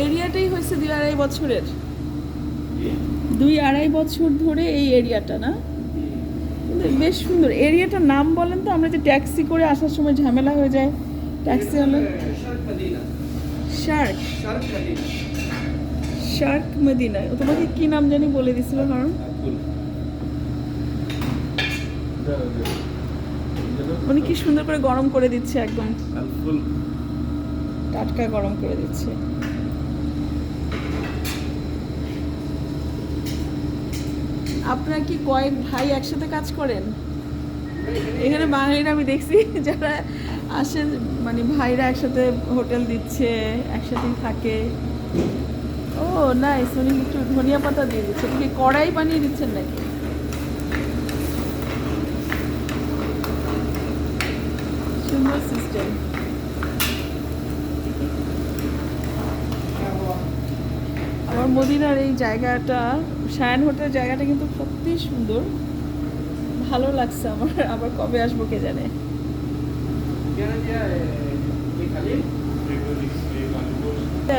এরিয়াটাই হয়েছে 2-2.5 বছরের, 2-2.5 বছর ধরে এই এরিয়াটা না, কিন্তু বেশ সুন্দর। এরিয়াটার নাম বলেন তো, আমরা যে ট্যাক্সি করে আসার সময় ঝামেলা হয়ে যায়, ট্যাক্সি হলো শার্ক, শার্ক মদিনা। তোমাকে কি নাম জানি বলে দিছিল, কারণ উনি কি সুন্দর করে গরম করে দিচ্ছে, একদম টাটকা গরম করে দিচ্ছে। আপনারা কি কয়েক ভাই একসাথে কাজ করেন? এখানে বাঙালিরা আমি দেখছি যারা আসেন, মানে ভাইরা একসাথে হোটেল দিচ্ছে, একসাথেই থাকে। ও নাইস, উনি একটু ধনিয়া পাতা দিয়ে দিচ্ছে। কি কড়াই বানিয়ে দিচ্ছেন নাকি? সুন্দর সিস্টেম। আমার মদিনার এই জায়গাটা, শায়ান হোটেলের জায়গাটা কিন্তু সত্যিই সুন্দর, ভালো লাগছে আমার। আবার কবে আসবো কে জানে।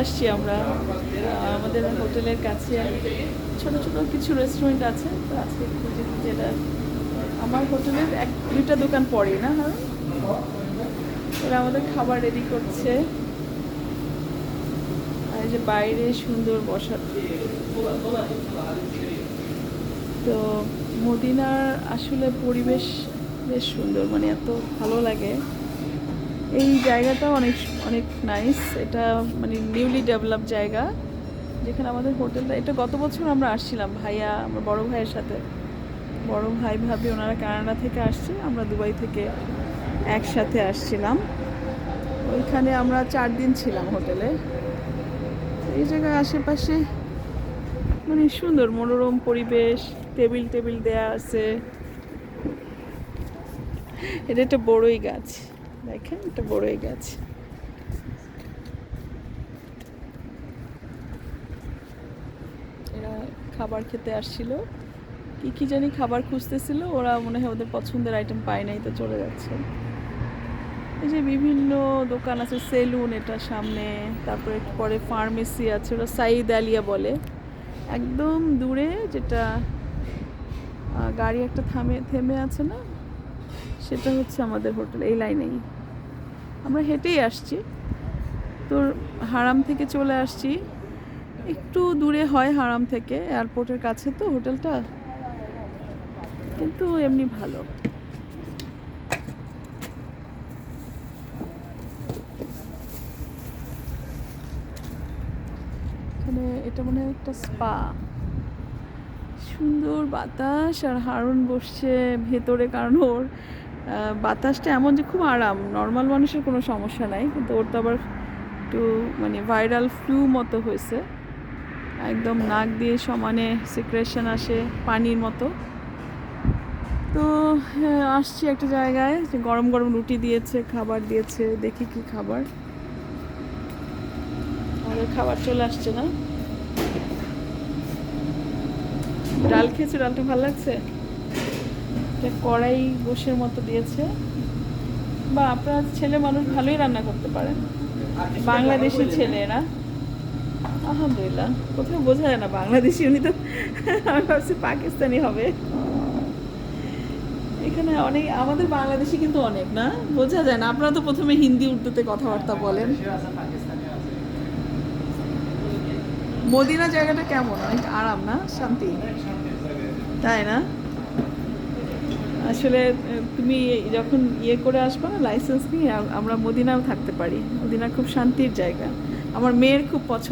আসছি আমরা, আমাদের হোটেলের কাছে ছোট ছোট কিছু রেস্টুরেন্ট আছে, তো আজকে খুঁজে যেটা আমার হোটেলের 1-2টা দোকান পরে না, হ্যাঁ, ওরা আমাদের খাবার রেডি করছে। আর এই যে বাইরে সুন্দর বসার, তো মদিনার আসলে পরিবেশ বেশ সুন্দর, মানে এত ভালো লাগে। এই জায়গাটা অনেক অনেক নাইস, এটা মানে নিউলি ডেভেলপ জায়গা যেখানে আমাদের হোটেলটা। এটা গত বছর আমরা আসছিলাম ভাইয়া, আমার বড় ভাইয়ের সাথে, বড় ভাই ভাবি ওনারা কানাডা থেকে আসছে, আমরা দুবাই থেকে একসাথে আসছিলাম। ওইখানে আমরা 4 দিন ছিলাম হোটেলে। এই জায়গায় আশেপাশে মানে সুন্দর মনোরম পরিবেশ, টেবিল টেবিল দেয়া আছে। এটা একটা বড়ই গাছ, দেখেন একটা বড়ই গাছ। এরা খাবার খেতে আসছিল, কি কি জানি খাবার খুঁজতেছিল, ওরা মনে হয় ওদের পছন্দের আইটেম পায় নাই, তো চলে যাচ্ছে। এই যে বিভিন্ন দোকান আছে, সেলুন এটা সামনে, তারপরে পরে ফার্মেসি আছে, ওরা সাইদ আলিয়া বলে। একদম দূরে যেটা গাড়ি একটা থেমে আছে না, সেটা হচ্ছে আমাদের হোটেল। এই লাইনেই আমরা হেঁটেই আসছি, তো হারাম থেকে চলে আসছি, একটু দূরে হয় হারাম থেকে, এয়ারপোর্টের কাছে তো হোটেলটা, কিন্তু এমনি ভালো। এখানে এটা মনে হয় একটা স্পা, সুন্দর বাতাস, আর হারুন বসছে ভেতরে, কারণ ওর বাতাসটা এমন যে খুব আরাম, নর্মাল মানুষের কোনো সমস্যা নাই, কিন্তু ওর তো আবার একটু মানে ভাইরাল ফ্লু মতো হয়েছে, একদম নাক দিয়ে সমানে সিক্রেশন আসে পানির মতো। তো আসছি একটা জায়গায়, যে গরম গরম রুটি দিয়েছে, খাবার দিয়েছে, দেখি কি খাবার। আমাদের খাবার চলে আসছে না, ডাল খেয়েছে, ডালটা ভালো লাগছে। একটা কড়াই গোশের মতো দিয়েছে, বা আপনার ছেলে মানুষ ভালোই রান্না করতে পারেন, বাংলাদেশি ছেলেরা। আলহামদুলিল্লাহ, কোথাও বোঝা যায় না বাংলাদেশি, উনি তো আমি ভাবছি পাকিস্তানি হবে। এখানে অনেক আমাদের বাংলাদেশি কিন্তু অনেক না, বোঝা যায় না। আপনারা তো প্রথমে হিন্দি উর্দুতে কথাবার্তা বলেন। মদিনা জায়গাটা কেমন, অনেক আরাম না, শান্তি, তাই না? আসলে তুমি যখন করে আসবে না লাইসেন্স নিয়ে, আমরা মদিনাও থাকতে পারি। মদিনা খুব শান্তির জায়গা, আমার মেয়ের খুব পছন্দ।